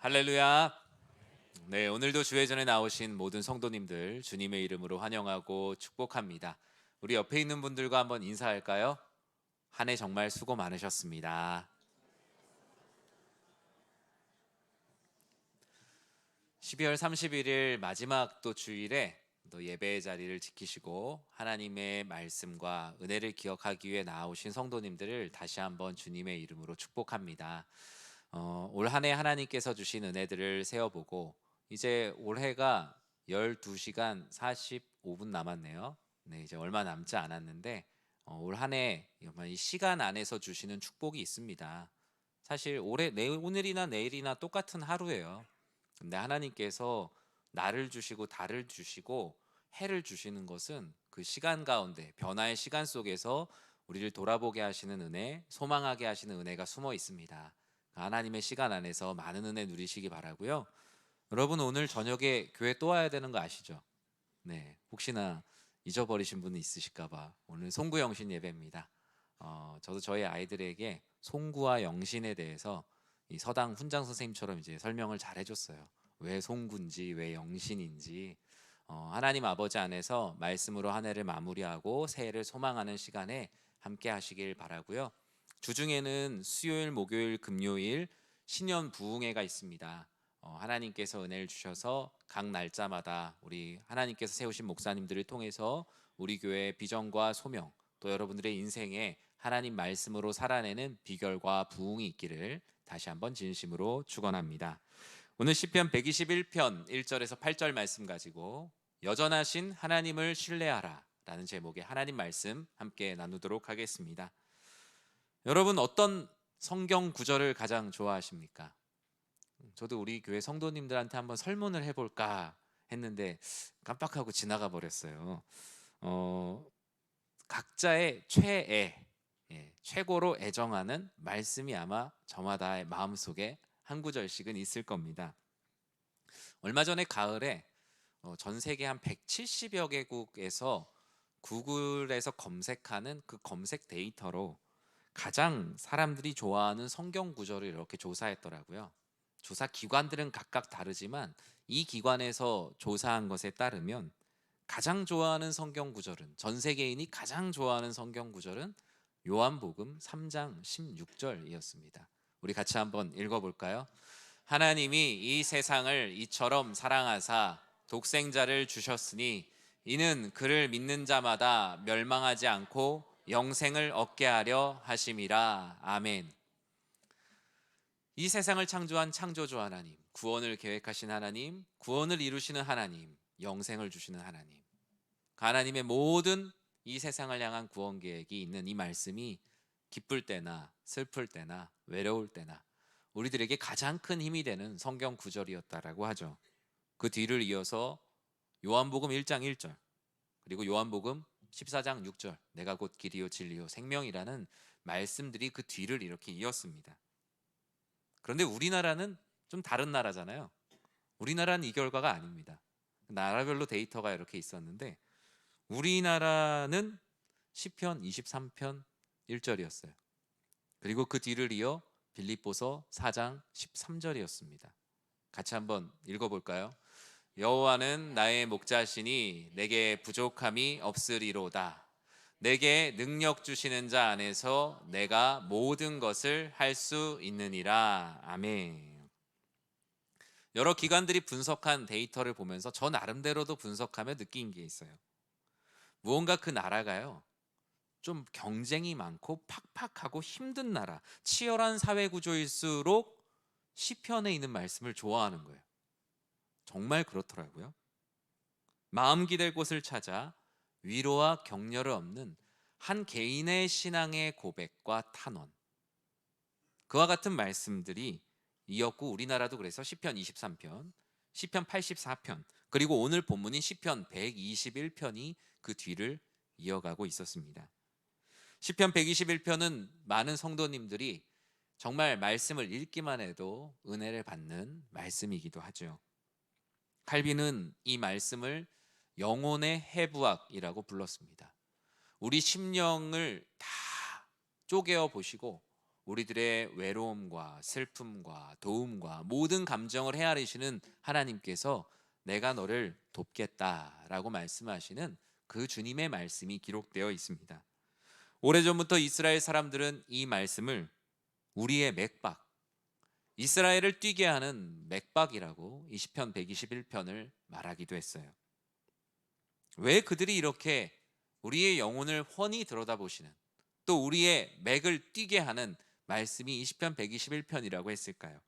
할렐루야. 네, 오늘도 주회전에 나오신 모든 성도님들 주님의 이름으로 환영하고 축복합니다. 우리 옆에 있는 분들과 한번 인사할까요? 한 해 정말 수고 많으셨습니다. 12월 31일 마지막 또 주일에 또 예배의 자리를 지키시고 하나님의 말씀과 은혜를 기억하기 위해 나오신 성도님들을 다시 한번 주님의 이름으로 축복합니다. 올 한 해 하나님께서 주신 은혜들을 세어보고 이제 올해가 12시간 45분 남았네요. 네, 이제 얼마 남지 않았는데 올 한 해 이 시간 안에서 주시는 축복이 있습니다. 사실 오늘이나 내일이나 똑같은 하루예요. 근데 하나님께서 날을 주시고 달을 주시고 해를 주시는 것은 그 시간 가운데 변화의 시간 속에서 우리를 돌아보게 하시는 은혜, 소망하게 하시는 은혜가 숨어 있습니다. 하나님의 시간 안에서 많은 은혜 누리시기 바라고요. 여러분 오늘 저녁에 교회 또 와야 되는 거 아시죠? 네, 혹시나 잊어버리신 분이 있으실까봐 오늘 송구 영신 예배입니다. 저도 저희 아이들에게 송구와 영신에 대해서 이 서당 훈장 선생님처럼 이제 설명을 잘 해줬어요. 왜 송구인지, 왜 영신인지. 하나님 아버지 안에서 말씀으로 한 해를 마무리하고 새해를 소망하는 시간에 함께 하시길 바라고요. 주중에는 수요일, 목요일, 금요일 신년 부흥회가 있습니다. 하나님께서 은혜를 주셔서 각 날짜마다 우리 하나님께서 세우신 목사님들을 통해서 우리 교회의 비전과 소명 또 여러분들의 인생에 하나님 말씀으로 살아내는 비결과 부흥이 있기를 다시 한번 진심으로 축원합니다. 오늘 시편 121편 1절에서 8절 말씀 가지고 여전하신 하나님을 신뢰하라 라는 제목의 하나님 말씀 함께 나누도록 하겠습니다. 여러분 어떤 성경 구절을 가장 좋아하십니까? 저도 우리 교회 성도님들한테 한번 설문을 해볼까 했는데 깜빡하고 지나가 버렸어요. 어, 각자의 최고로 애정하는 말씀이 아마 저마다의 마음속에 한 구절씩은 있을 겁니다. 얼마 전에 가을에 전 세계 한 170여 개국에서 구글에서 검색하는 그 검색 데이터로 가장 사람들이 좋아하는 성경 구절을 이렇게 조사했더라고요. 조사 기관들은 각각 다르지만 이 기관에서 조사한 것에 따르면 가장 좋아하는 성경 구절은 전 세계인이 가장 좋아하는 성경 구절은 요한복음 3장 16절이었습니다. 우리 같이 한번 읽어볼까요? 하나님이 이 세상을 이처럼 사랑하사 독생자를 주셨으니 이는 그를 믿는 자마다 멸망하지 않고 영생을 얻게 하려 하심이라. 아멘. 이 세상을 창조한 창조주 하나님, 구원을 계획하신 하나님, 구원을 이루시는 하나님, 영생을 주시는 하나님, 그 하나님의 모든 이 세상을 향한 구원 계획이 있는 이 말씀이 기쁠 때나 슬플 때나 외로울 때나 우리들에게 가장 큰 힘이 되는 성경 구절이었다라고 하죠. 그 뒤를 이어서 요한복음 1장 1절 그리고 요한복음 14장 6절 내가 곧 길이요 진리요 생명이라는 말씀들이 그 뒤를 이렇게 이었습니다. 그런데 우리나라는 좀 다른 나라잖아요. 우리나라는 이 결과가 아닙니다. 나라별로 데이터가 이렇게 있었는데 우리나라는 시편 23편 1절이었어요. 그리고 그 뒤를 이어 빌립보서 4장 13절이었습니다. 같이 한번 읽어볼까요? 여호와는 나의 목자시니 내게 부족함이 없으리로다. 내게 능력 주시는 자 안에서 내가 모든 것을 할 수 있느니라. 아멘. 여러 기관들이 분석한 데이터를 보면서 저 나름대로도 분석하며 느낀 게 있어요. 무언가 그 나라가요, 좀 경쟁이 많고 팍팍하고 힘든 나라, 치열한 사회 구조일수록 시편에 있는 말씀을 좋아하는 거예요. 정말 그렇더라고요. 마음 기댈 곳을 찾아 위로와 격려를 얻는 한 개인의 신앙의 고백과 탄원, 그와 같은 말씀들이 이었고 우리나라도 그래서 시편 23편, 시편 84편, 그리고 오늘 본문인 시편 121편이 그 뒤를 이어가고 있었습니다. 시편 121편은 많은 성도님들이 정말 말씀을 읽기만 해도 은혜를 받는 말씀이기도 하죠. 칼빈은 이 말씀을 영혼의 해부학이라고 불렀습니다. 우리 심령을 다 쪼개어 보시고 우리들의 외로움과 슬픔과 도움과 모든 감정을 헤아리시는 하나님께서 내가 너를 돕겠다라고 말씀하시는 그 주님의 말씀이 기록되어 있습니다. 오래전부터 이스라엘 사람들은 이 말씀을 우리의 맥박, 이스라엘을 뛰게 하는 맥박이라고 이 시편 121편을 말하기도 했어요. 왜 그들이 이렇게 우리의 영혼을 훤히 들여다보시는, 또 우리의 맥을 뛰게 하는 말씀이 이 시편 121편이라고 했을까요?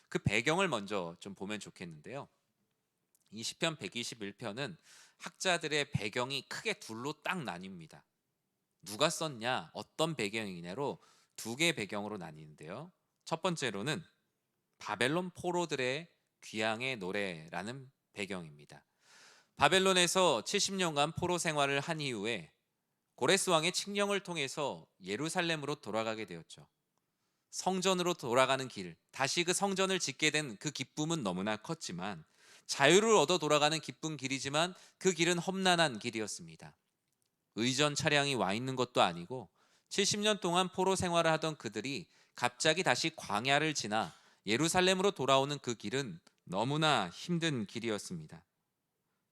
그 배경을 먼저 좀 보면 좋겠는데요. 이 시편 121편은 학자들의 배경이 크게 둘로 딱 나뉩니다. 누가 썼냐, 어떤 배경이냐로 두 개의 배경으로 나뉘는데요. 첫 번째로는 바벨론 포로들의 귀향의 노래라는 배경입니다. 바벨론에서 70년간 포로 생활을 한 이후에 고레스 왕의 칙령을 통해서 예루살렘으로 돌아가게 되었죠. 성전으로 돌아가는 길, 다시 그 성전을 짓게 된 그 기쁨은 너무나 컸지만, 자유를 얻어 돌아가는 기쁜 길이지만 그 길은 험난한 길이었습니다. 의전 차량이 와 있는 것도 아니고 70년 동안 포로 생활을 하던 그들이 갑자기 다시 광야를 지나 예루살렘으로 돌아오는 그 길은 너무나 힘든 길이었습니다.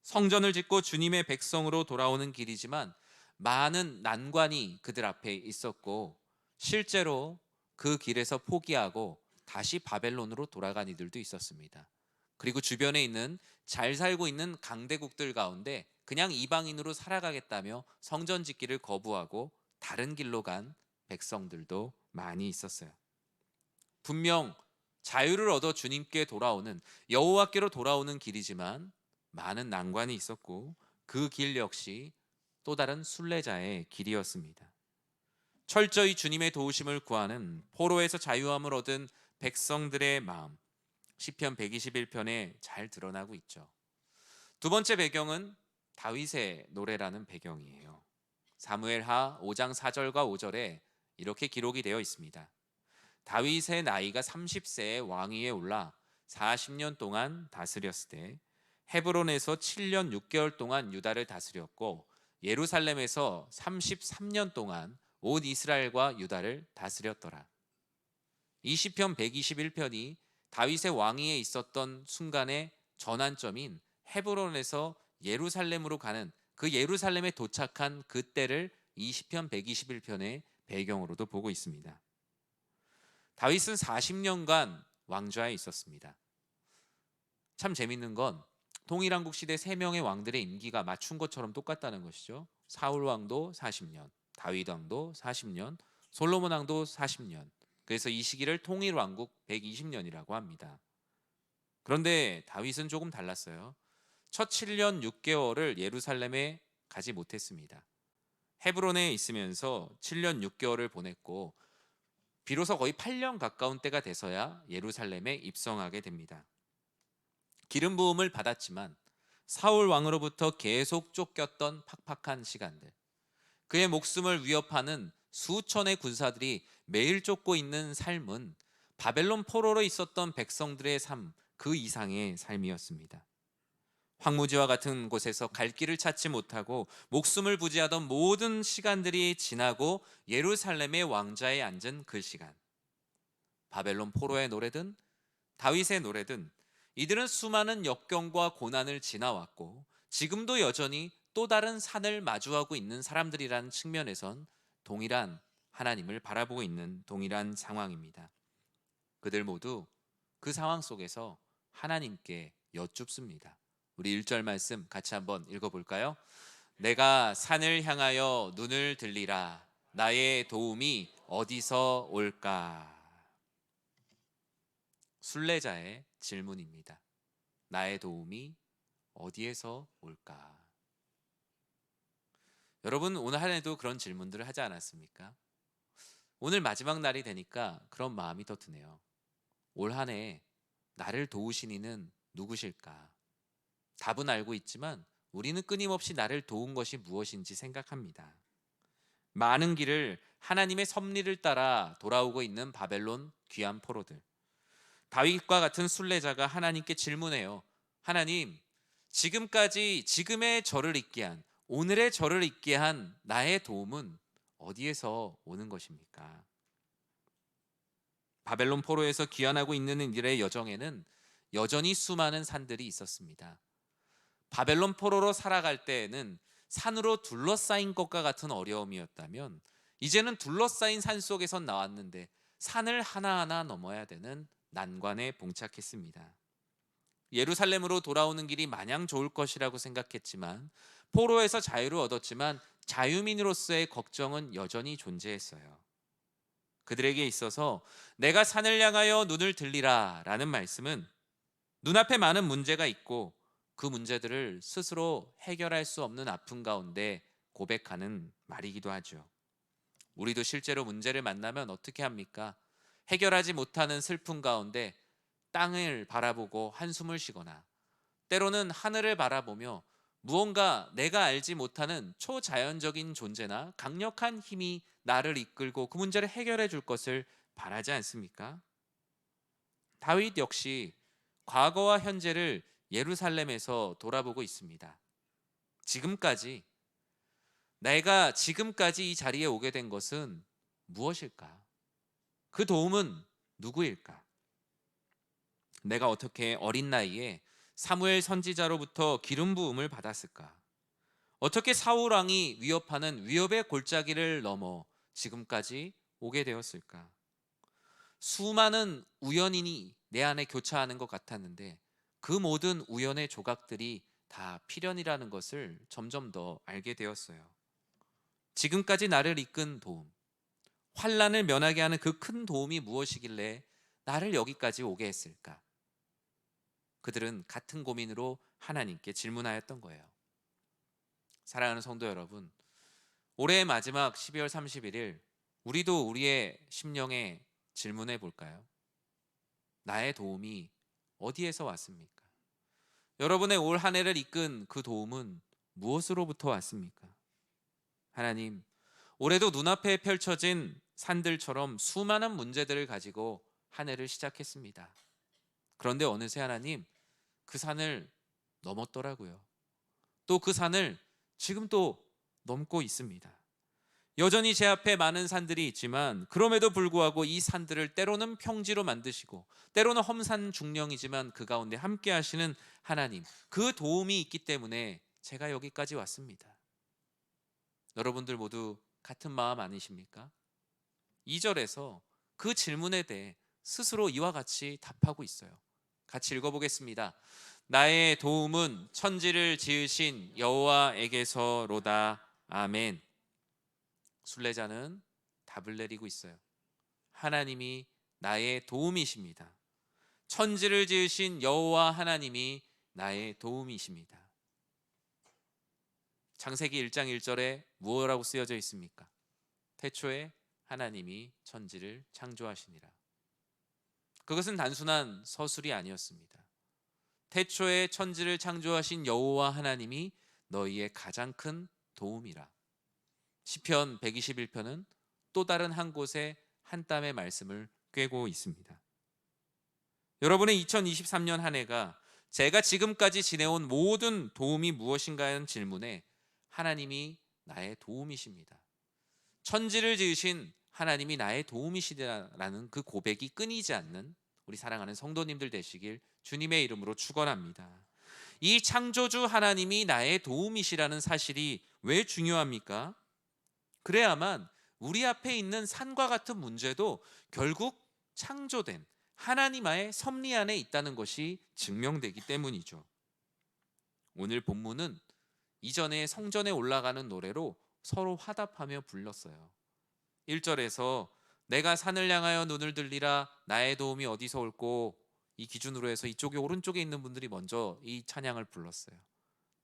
성전을 짓고 주님의 백성으로 돌아오는 길이지만 많은 난관이 그들 앞에 있었고, 실제로 그 길에서 포기하고 다시 바벨론으로 돌아간 이들도 있었습니다. 그리고 주변에 있는 잘 살고 있는 강대국들 가운데 그냥 이방인으로 살아가겠다며 성전 짓기를 거부하고 다른 길로 간 백성들도 많이 있었어요. 분명 자유를 얻어 주님께 돌아오는, 여호와께로 돌아오는 길이지만 많은 난관이 있었고, 그 길 역시 또 다른 순례자의 길이었습니다. 철저히 주님의 도우심을 구하는, 포로에서 자유함을 얻은 백성들의 마음, 시편 121편에 잘 드러나고 있죠. 두 번째 배경은 다윗의 노래라는 배경이에요. 사무엘하 5장 4절과 5절에 이렇게 기록이 되어 있습니다. 다윗의 나이가 30세에 왕위에 올라 40년 동안 다스렸을 때 헤브론에서 7년 6개월 동안 유다를 다스렸고, 예루살렘에서 33년 동안 온 이스라엘과 유다를 다스렸더라. 이 시편 121편이 다윗의 왕위에 있었던 순간의 전환점인 헤브론에서 예루살렘으로 가는, 그 예루살렘에 도착한 그때를 이 시편 121편의 배경으로도 보고 있습니다. 다윗은 40년간 왕좌에 있었습니다. 참 재밌는 건 동일한국 시대 3명의 왕들의 임기가 맞춘 것처럼 똑같다는 것이죠. 사울 왕도 40년, 다윗 왕도 40년, 솔로몬 왕도 40년. 그래서 이 시기를 통일왕국 120년이라고 합니다. 그런데 다윗은 조금 달랐어요. 첫 7년 6개월을 예루살렘에 가지 못했습니다. 헤브론에 있으면서 7년 6개월을 보냈고, 비로소 거의 8년 가까운 때가 돼서야 예루살렘에 입성하게 됩니다. 기름 부음을 받았지만 사울 왕으로부터 계속 쫓겼던 팍팍한 시간들, 그의 목숨을 위협하는 수천의 군사들이 매일 쫓고 있는 삶은 바벨론 포로로 있었던 백성들의 삶 그 이상의 삶이었습니다. 황무지와 같은 곳에서 갈 길을 찾지 못하고 목숨을 부지하던 모든 시간들이 지나고 예루살렘의 왕좌에 앉은 그 시간, 바벨론 포로의 노래든 다윗의 노래든 이들은 수많은 역경과 고난을 지나왔고 지금도 여전히 또 다른 산을 마주하고 있는 사람들이라는 측면에선 동일한 하나님을 바라보고 있는 동일한 상황입니다. 그들 모두 그 상황 속에서 하나님께 여쭙습니다. 우리 1절 말씀 같이 한번 읽어볼까요? 내가 산을 향하여 눈을 들리라. 나의 도움이 어디서 올까? 순례자의 질문입니다. 나의 도움이 어디에서 올까? 여러분, 오늘 한 해도 그런 질문들을 하지 않았습니까? 오늘 마지막 날이 되니까 그런 마음이 더 드네요. 올 한 해 나를 도우신 이는 누구실까? 답은 알고 있지만 우리는 끊임없이 나를 도운 것이 무엇인지 생각합니다. 많은 길을 하나님의 섭리를 따라 돌아오고 있는 바벨론 귀한 포로들, 다윗과 같은 순례자가 하나님께 질문해요. 하나님, 지금까지 지금의 저를 있게 한, 오늘의 저를 있게 한 나의 도움은 어디에서 오는 것입니까? 바벨론 포로에서 귀환하고 있는 이들의 여정에는 여전히 수많은 산들이 있었습니다. 바벨론 포로로 살아갈 때에는 산으로 둘러싸인 것과 같은 어려움이었다면, 이제는 둘러싸인 산 속에선 나왔는데 산을 하나하나 넘어야 되는 난관에 봉착했습니다. 예루살렘으로 돌아오는 길이 마냥 좋을 것이라고 생각했지만, 포로에서 자유를 얻었지만 자유민으로서의 걱정은 여전히 존재했어요. 그들에게 있어서 내가 산을 향하여 눈을 들리라 라는 말씀은 눈앞에 많은 문제가 있고 그 문제들을 스스로 해결할 수 없는 아픔 가운데 고백하는 말이기도 하죠. 우리도 실제로 문제를 만나면 어떻게 합니까? 해결하지 못하는 슬픔 가운데 땅을 바라보고 한숨을 쉬거나, 때로는 하늘을 바라보며 무언가 내가 알지 못하는 초자연적인 존재나 강력한 힘이 나를 이끌고 그 문제를 해결해 줄 것을 바라지 않습니까? 다윗 역시 과거와 현재를 예루살렘에서 돌아보고 있습니다. 지금까지, 내가 지금까지 이 자리에 오게 된 것은 무엇일까? 그 도움은 누구일까? 내가 어떻게 어린 나이에 사무엘 선지자로부터 기름 부음을 받았을까? 어떻게 사울 왕이 위협하는 위협의 골짜기를 넘어 지금까지 오게 되었을까? 수많은 우연인이 내 안에 교차하는 것 같았는데 그 모든 우연의 조각들이 다 필연이라는 것을 점점 더 알게 되었어요. 지금까지 나를 이끈 도움, 환난을 면하게 하는 그 큰 도움이 무엇이길래 나를 여기까지 오게 했을까? 그들은 같은 고민으로 하나님께 질문하였던 거예요. 사랑하는 성도 여러분, 올해의 마지막 12월 31일, 우리도 우리의 심령에 질문해 볼까요? 나의 도움이 어디에서 왔습니까? 여러분의 올 한 해를 이끈 그 도움은 무엇으로부터 왔습니까? 하나님, 올해도 눈앞에 펼쳐진 산들처럼 수많은 문제들을 가지고 한 해를 시작했습니다. 그런데 어느새 하나님, 그 산을 넘었더라고요. 또 그 산을 지금 또 넘고 있습니다. 여전히 제 앞에 많은 산들이 있지만 그럼에도 불구하고 이 산들을 때로는 평지로 만드시고 때로는 험산 중령이지만 그 가운데 함께 하시는 하나님, 그 도움이 있기 때문에 제가 여기까지 왔습니다. 여러분들 모두 같은 마음 아니십니까? 2절에서 그 질문에 대해 스스로 이와 같이 답하고 있어요. 같이 읽어보겠습니다. 나의 도움은 천지를 지으신 여호와에게서로다. 아멘. 순례자는 답을 내리고 있어요. 하나님이 나의 도움이십니다. 천지를 지으신 여호와 하나님이 나의 도움이십니다. 창세기 1장 1절에 무엇이라고 쓰여져 있습니까? 태초에 하나님이 천지를 창조하시니라. 그것은 단순한 서술이 아니었습니다. 태초에 천지를 창조하신 여호와 하나님이 너희의 가장 큰 도움이라. 시편 121편은 또 다른 한 곳에 한 땀의 말씀을 꿰고 있습니다. 여러분의 2023년 한 해가 제가 지금까지 지내온 모든 도움이 무엇인가 하는 질문에 하나님이 나의 도움이십니다. 천지를 지으신 하나님이 나의 도움이시라는 그 고백이 끊이지 않는 우리 사랑하는 성도님들 되시길 주님의 이름으로 축원합니다. 이 창조주 하나님이 나의 도움이시라는 사실이 왜 중요합니까? 그래야만 우리 앞에 있는 산과 같은 문제도 결국 창조된 하나님의 섭리 안에 있다는 것이 증명되기 때문이죠. 오늘 본문은 이전에 성전에 올라가는 노래로 서로 화답하며 불렀어요. 1절에서 내가 산을 향하여 눈을 들리라 나의 도움이 어디서 올꼬, 이 기준으로 해서 이쪽에 오른쪽에 있는 분들이 먼저 이 찬양을 불렀어요.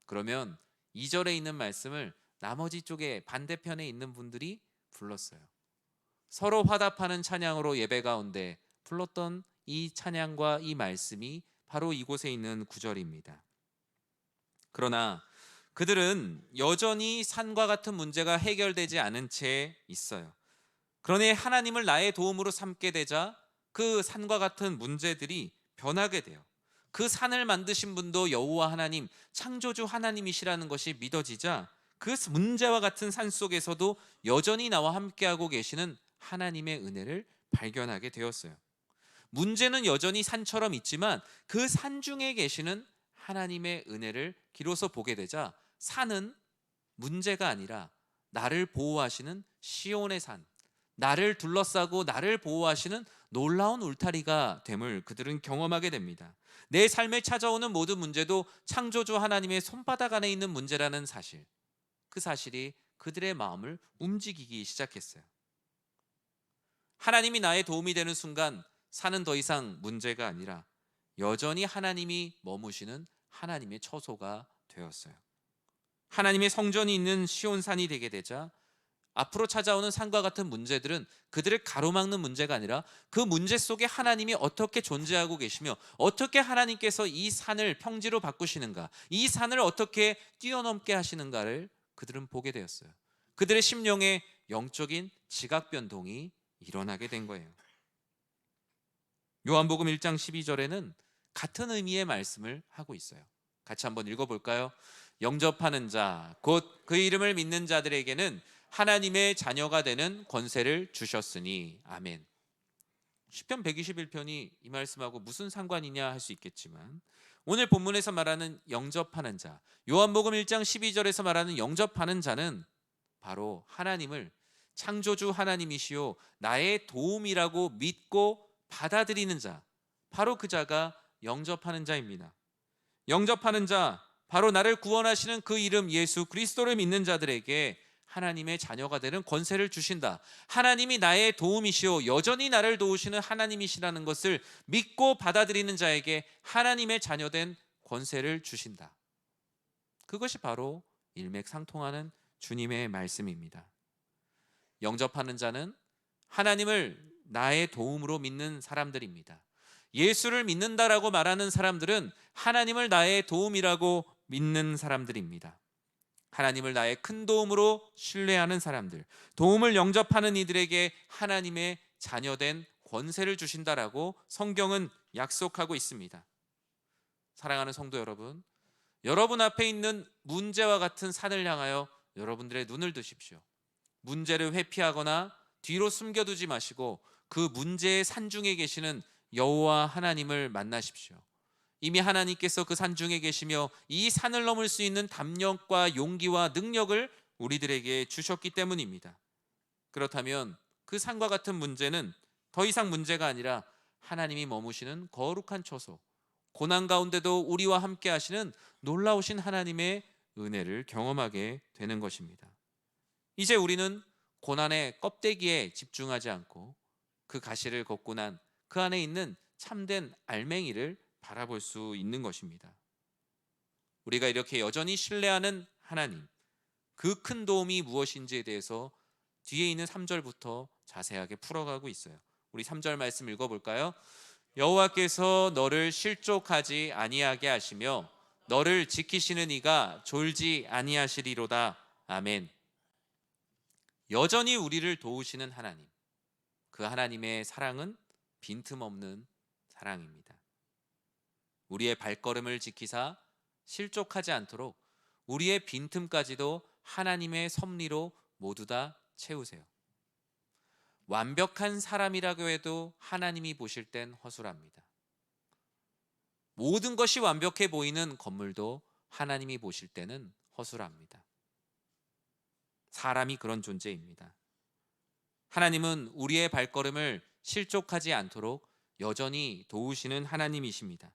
그러면 2절에 있는 말씀을 나머지 쪽에 반대편에 있는 분들이 불렀어요. 서로 화답하는 찬양으로 예배 가운데 불렀던 이 찬양과 이 말씀이 바로 이곳에 있는 구절입니다. 그러나 그들은 여전히 산과 같은 문제가 해결되지 않은 채 있어요. 그러니 하나님을 나의 도움으로 삼게 되자 그 산과 같은 문제들이 변하게 돼요. 그 산을 만드신 분도 여호와 하나님, 창조주 하나님이시라는 것이 믿어지자 그 문제와 같은 산 속에서도 여전히 나와 함께하고 계시는 하나님의 은혜를 발견하게 되었어요. 문제는 여전히 산처럼 있지만 그 산 중에 계시는 하나님의 은혜를 비로소 보게 되자 산은 문제가 아니라 나를 보호하시는 시온의 산, 나를 둘러싸고 나를 보호하시는 놀라운 울타리가 됨을 그들은 경험하게 됩니다. 내 삶에 찾아오는 모든 문제도 창조주 하나님의 손바닥 안에 있는 문제라는 사실, 그 사실이 그들의 마음을 움직이기 시작했어요. 하나님이 나의 도움이 되는 순간 산은 더 이상 문제가 아니라 여전히 하나님이 머무시는 하나님의 처소가 되었어요. 하나님의 성전이 있는 시온산이 되게 되자 앞으로 찾아오는 산과 같은 문제들은 그들을 가로막는 문제가 아니라 그 문제 속에 하나님이 어떻게 존재하고 계시며 어떻게 하나님께서 이 산을 평지로 바꾸시는가, 이 산을 어떻게 뛰어넘게 하시는가를 그들은 보게 되었어요. 그들의 심령에 영적인 지각 변동이 일어나게 된 거예요. 요한복음 1장 12절에는 같은 의미의 말씀을 하고 있어요. 같이 한번 읽어볼까요? 영접하는 자, 곧 그 이름을 믿는 자들에게는 하나님의 자녀가 되는 권세를 주셨으니. 아멘. 시편 121편이 이 말씀하고 무슨 상관이냐 할 수 있겠지만, 오늘 본문에서 말하는 영접하는 자, 요한복음 1장 12절에서 말하는 영접하는 자는 바로 하나님을 창조주 하나님이시요 나의 도움이라고 믿고 받아들이는 자, 바로 그 자가 영접하는 자입니다. 영접하는 자, 바로 나를 구원하시는 그 이름 예수 그리스도를 믿는 자들에게 하나님의 자녀가 되는 권세를 주신다. 하나님이 나의 도움이시오 여전히 나를 도우시는 하나님이시라는 것을 믿고 받아들이는 자에게 하나님의 자녀된 권세를 주신다. 그것이 바로 일맥상통하는 주님의 말씀입니다. 영접하는 자는 하나님을 나의 도움으로 믿는 사람들입니다. 예수를 믿는다라고 말하는 사람들은 하나님을 나의 도움이라고 믿는 사람들입니다. 하나님을 나의 큰 도움으로 신뢰하는 사람들, 도움을 영접하는 이들에게 하나님의 자녀된 권세를 주신다라고 성경은 약속하고 있습니다. 사랑하는 성도 여러분, 여러분 앞에 있는 문제와 같은 산을 향하여 여러분들의 눈을 드십시오. 문제를 회피하거나 뒤로 숨겨두지 마시고 그 문제의 산중에 계시는 여호와 하나님을 만나십시오. 이미 하나님께서 그 산중에 계시며 이 산을 넘을 수 있는 담력과 용기와 능력을 우리들에게 주셨기 때문입니다. 그렇다면 그 산과 같은 문제는 더 이상 문제가 아니라 하나님이 머무시는 거룩한 처소, 고난 가운데도 우리와 함께 하시는 놀라우신 하나님의 은혜를 경험하게 되는 것입니다. 이제 우리는 고난의 껍데기에 집중하지 않고 그 가시를 걷고 난 그 안에 있는 참된 알맹이를 바라볼 수 있는 것입니다. 우리가 이렇게 여전히 신뢰하는 하나님, 그 큰 도움이 무엇인지에 대해서 뒤에 있는 3절부터 자세하게 풀어가고 있어요. 우리 3절 말씀 읽어볼까요? 여호와께서 너를 실족하지 아니하게 하시며 너를 지키시는 이가 졸지 아니하시리로다. 아멘. 여전히 우리를 도우시는 하나님, 그 하나님의 사랑은 빈틈없는 사랑입니다. 우리의 발걸음을 지키사 실족하지 않도록 우리의 빈틈까지도 하나님의 섭리로 모두 다 채우세요. 완벽한 사람이라고 해도 하나님이 보실 땐 허술합니다. 모든 것이 완벽해 보이는 건물도 하나님이 보실 때는 허술합니다. 사람이 그런 존재입니다. 하나님은 우리의 발걸음을 실족하지 않도록 여전히 도우시는 하나님이십니다.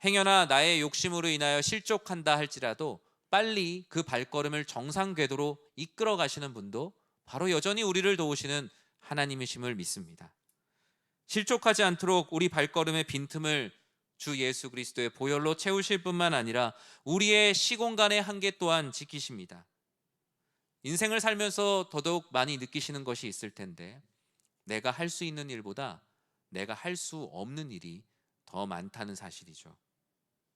행여나 나의 욕심으로 인하여 실족한다 할지라도 빨리 그 발걸음을 정상 궤도로 이끌어 가시는 분도 바로 여전히 우리를 도우시는 하나님이심을 믿습니다. 실족하지 않도록 우리 발걸음의 빈틈을 주 예수 그리스도의 보혈로 채우실 뿐만 아니라 우리의 시공간의 한계 또한 지키십니다. 인생을 살면서 더더욱 많이 느끼시는 것이 있을 텐데, 내가 할 수 있는 일보다 내가 할 수 없는 일이 더 많다는 사실이죠.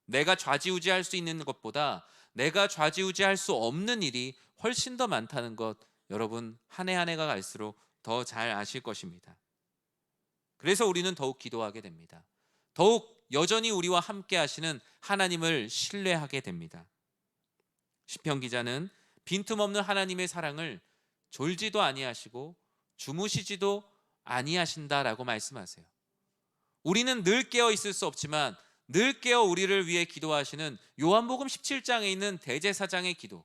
내가 좌지우지할 수 있는 것보다 내가 좌지우지할 수 없는 일이 훨씬 더 많다는 것, 여러분 한 해 한 해가 갈수록 더 잘 아실 것입니다. 그래서 우리는 더욱 기도하게 됩니다. 더욱 여전히 우리와 함께 하시는 하나님을 신뢰하게 됩니다. 시편 기자는 빈틈없는 하나님의 사랑을 졸지도 아니하시고 주무시지도 아니하신다라고 말씀하세요. 우리는 늘 깨어 있을 수 없지만 늘 깨어 우리를 위해 기도하시는 요한복음 17장에 있는 대제사장의 기도,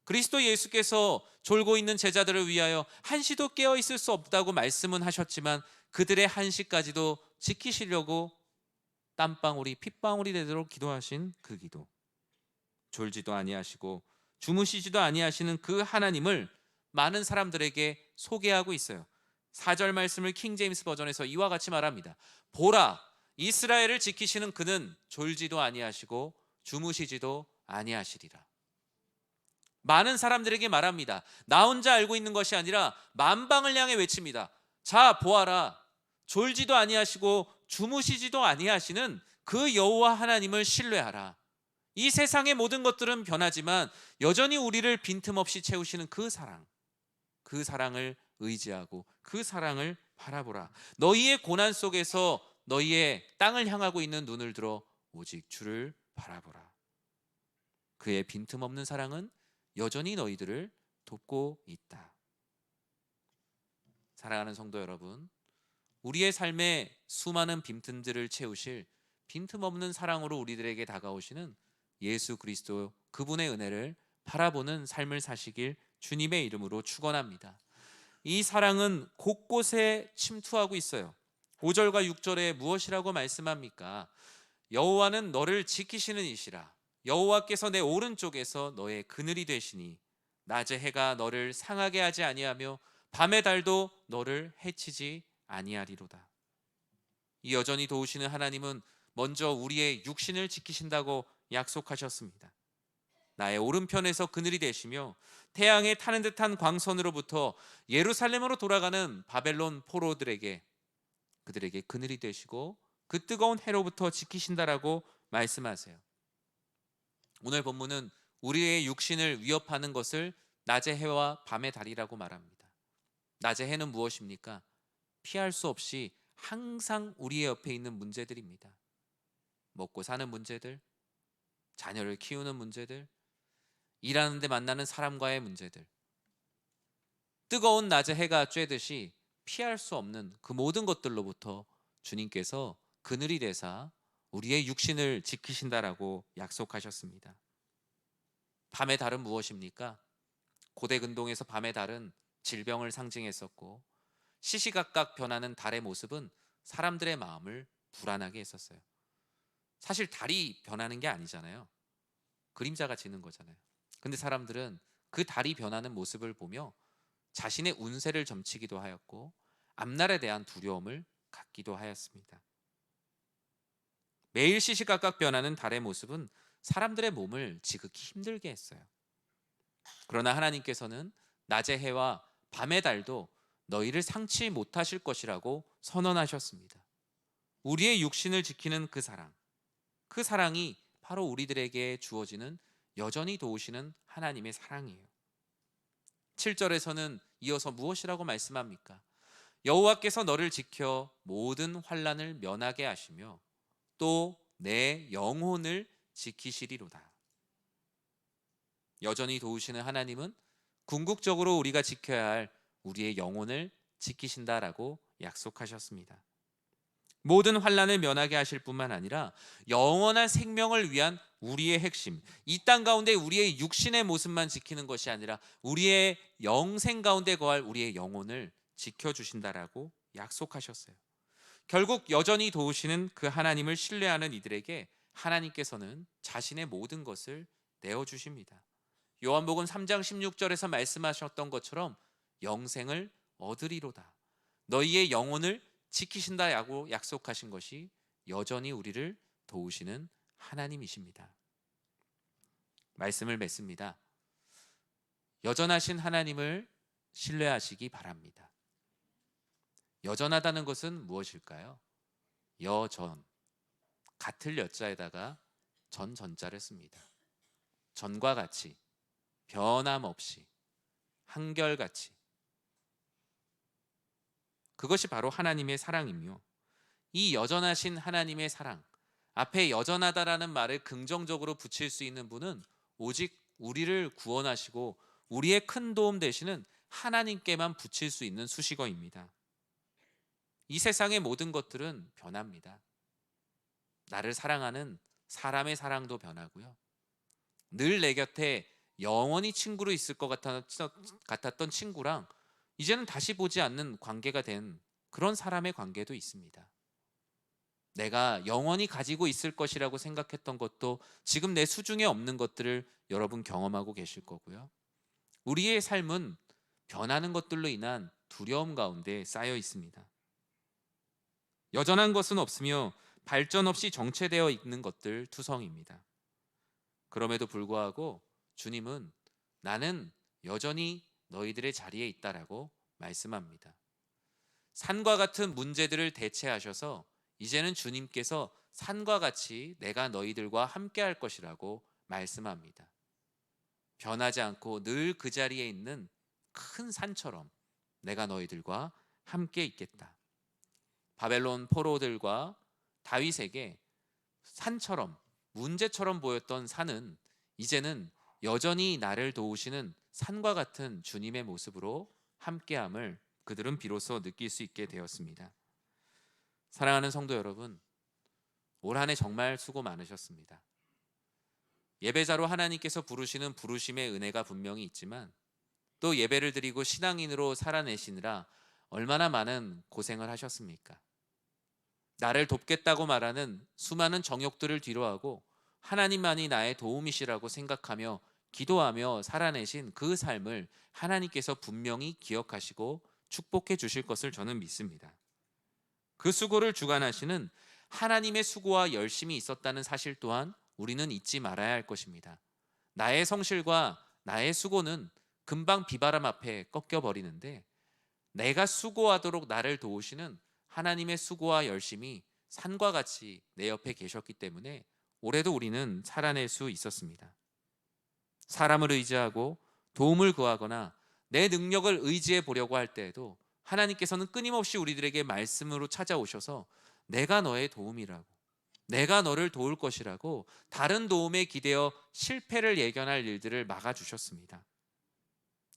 그리스도 예수께서 졸고 있는 제자들을 위하여 한시도 깨어 있을 수 없다고 말씀은 하셨지만 그들의 한시까지도 지키시려고 땀방울이 핏방울이 되도록 기도하신 그 기도, 졸지도 아니하시고 주무시지도 아니하시는 그 하나님을 많은 사람들에게 소개하고 있어요. 4절 말씀을 킹제임스 버전에서 이와 같이 말합니다. 보라, 이스라엘을 지키시는 그는 졸지도 아니하시고 주무시지도 아니하시리라. 많은 사람들에게 말합니다. 나 혼자 알고 있는 것이 아니라 만방을 향해 외칩니다. 자, 보아라, 졸지도 아니하시고 주무시지도 아니하시는 그 여호와 하나님을 신뢰하라. 이 세상의 모든 것들은 변하지만 여전히 우리를 빈틈없이 채우시는 그 사랑, 그 사랑을 의지하고 그 사랑을 바라보라. 너희의 고난 속에서 너희의 땅을 향하고 있는 눈을 들어 오직 주를 바라보라. 그의 빈틈없는 사랑은 여전히 너희들을 돕고 있다. 사랑하는 성도 여러분, 우리의 삶에 수많은 빈틈들을 채우실 빈틈없는 사랑으로 우리들에게 다가오시는 예수 그리스도, 그분의 은혜를 바라보는 삶을 사시길 주님의 이름으로 축원합니다. 이 사랑은 곳곳에 침투하고 있어요. 5절과 6절에 무엇이라고 말씀합니까? 여호와는 너를 지키시는 이시라. 여호와께서 내 오른쪽에서 너의 그늘이 되시니 낮의 해가 너를 상하게 하지 아니하며 밤의 달도 너를 해치지 아니하리로다. 이 여전히 도우시는 하나님은 먼저 우리의 육신을 지키신다고 약속하셨습니다. 나의 오른편에서 그늘이 되시며 태양에 타는 듯한 광선으로부터 예루살렘으로 돌아가는 바벨론 포로들에게, 그들에게 그늘이 되시고 그 뜨거운 해로부터 지키신다라고 말씀하세요. 오늘 본문은 우리의 육신을 위협하는 것을 낮의 해와 밤의 달이라고 말합니다. 낮의 해는 무엇입니까? 피할 수 없이 항상 우리의 옆에 있는 문제들입니다. 먹고 사는 문제들, 자녀를 키우는 문제들, 일하는데 만나는 사람과의 문제들. 뜨거운 낮의 해가 쬐듯이 피할 수 없는 그 모든 것들로부터 주님께서 그늘이 되사 우리의 육신을 지키신다라고 약속하셨습니다. 밤의 달은 무엇입니까? 고대 근동에서 밤의 달은 질병을 상징했었고, 시시각각 변하는 달의 모습은 사람들의 마음을 불안하게 했었어요. 사실 달이 변하는 게 아니잖아요. 그림자가 지는 거잖아요. 근데 사람들은 그 달이 변하는 모습을 보며 자신의 운세를 점치기도 하였고 앞날에 대한 두려움을 갖기도 하였습니다. 매일 시시각각 변하는 달의 모습은 사람들의 몸을 지극히 힘들게 했어요. 그러나 하나님께서는 낮의 해와 밤의 달도 너희를 상치 못하실 것이라고 선언하셨습니다. 우리의 육신을 지키는 그 사랑, 그 사랑이 바로 우리들에게 주어지는 여전히 도우시는 하나님의 사랑이에요. 7절에서는 이어서 무엇이라고 말씀합니까? 여호와께서 너를 지켜 모든 환난을 면하게 하시며 또 내 영혼을 지키시리로다. 여전히 도우시는 하나님은 궁극적으로 우리가 지켜야 할 우리의 영혼을 지키신다라고 약속하셨습니다. 모든 환난을 면하게 하실 뿐만 아니라 영원한 생명을 위한 우리의 핵심, 이 땅 가운데 우리의 육신의 모습만 지키는 것이 아니라 우리의 영생 가운데 거할 우리의 영혼을 지켜주신다라고 약속하셨어요. 결국 여전히 도우시는 그 하나님을 신뢰하는 이들에게 하나님께서는 자신의 모든 것을 내어주십니다. 요한복음 3장 16절에서 말씀하셨던 것처럼 영생을 얻으리로다. 너희의 영혼을 지키신다라고 약속하신 것이 여전히 우리를 도우시는 하나님이십니다. 말씀을 맺습니다. 여전하신 하나님을 신뢰하시기 바랍니다. 여전하다는 것은 무엇일까요? 여전, 같을 여자에다가 전자를 씁니다. 전과 같이, 변함없이, 한결같이. 그것이 바로 하나님의 사랑이며, 이 여전하신 하나님의 사랑, 앞에 여전하다라는 말을 긍정적으로 붙일 수 있는 분은 오직 우리를 구원하시고 우리의 큰 도움 되시는 하나님께만 붙일 수 있는 수식어입니다. 이 세상의 모든 것들은 변합니다. 나를 사랑하는 사람의 사랑도 변하고요. 늘 내 곁에 영원히 친구로 있을 것 같았던 친구랑 이제는 다시 보지 않는 관계가 된 그런 사람의 관계도 있습니다. 내가 영원히 가지고 있을 것이라고 생각했던 것도 지금 내 수중에 없는 것들을 여러분 경험하고 계실 거고요. 우리의 삶은 변하는 것들로 인한 두려움 가운데 쌓여 있습니다. 여전한 것은 없으며 발전 없이 정체되어 있는 것들 투성입니다. 그럼에도 불구하고 주님은 나는 여전히 너희들의 자리에 있다라고 말씀합니다. 산과 같은 문제들을 대체하셔서 이제는 주님께서 산과 같이 내가 너희들과 함께 할 것이라고 말씀합니다. 변하지 않고 늘 그 자리에 있는 큰 산처럼 내가 너희들과 함께 있겠다. 바벨론 포로들과 다윗에게 산처럼 문제처럼 보였던 산은 이제는 여전히 나를 도우시는 산과 같은 주님의 모습으로 함께함을 그들은 비로소 느낄 수 있게 되었습니다. 사랑하는 성도 여러분, 올 한 해 정말 수고 많으셨습니다. 예배자로 하나님께서 부르시는 부르심의 은혜가 분명히 있지만 또 예배를 드리고 신앙인으로 살아내시느라 얼마나 많은 고생을 하셨습니까? 나를 돕겠다고 말하는 수많은 정욕들을 뒤로하고 하나님만이 나의 도움이시라고 생각하며 기도하며 살아내신 그 삶을 하나님께서 분명히 기억하시고 축복해 주실 것을 저는 믿습니다. 그 수고를 주관하시는 하나님의 수고와 열심이 있었다는 사실 또한 우리는 잊지 말아야 할 것입니다. 나의 성실과 나의 수고는 금방 비바람 앞에 꺾여버리는데 내가 수고하도록 나를 도우시는 하나님의 수고와 열심이 산과 같이 내 옆에 계셨기 때문에 올해도 우리는 살아낼 수 있었습니다. 사람을 의지하고 도움을 구하거나 내 능력을 의지해 보려고 할 때에도 하나님께서는 끊임없이 우리들에게 말씀으로 찾아오셔서 내가 너의 도움이라고, 내가 너를 도울 것이라고 다른 도움에 기대어 실패를 예견할 일들을 막아주셨습니다.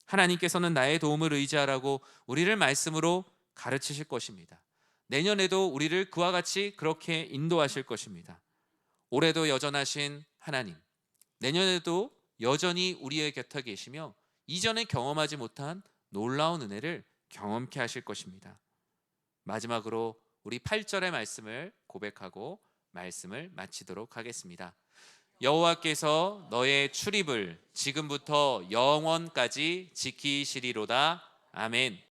하나님께서는 나의 도움을 의지하라고 우리를 말씀으로 가르치실 것입니다. 내년에도 우리를 그와 같이 그렇게 인도하실 것입니다. 올해도 여전하신 하나님, 내년에도 여전히 우리의 곁에 계시며 이전에 경험하지 못한 놀라운 은혜를 경험케 하실 것입니다. 마지막으로 우리 8절의 말씀을 고백하고 말씀을 마치도록 하겠습니다. 여호와께서 너의 출입을 지금부터 영원까지 지키시리로다. 아멘.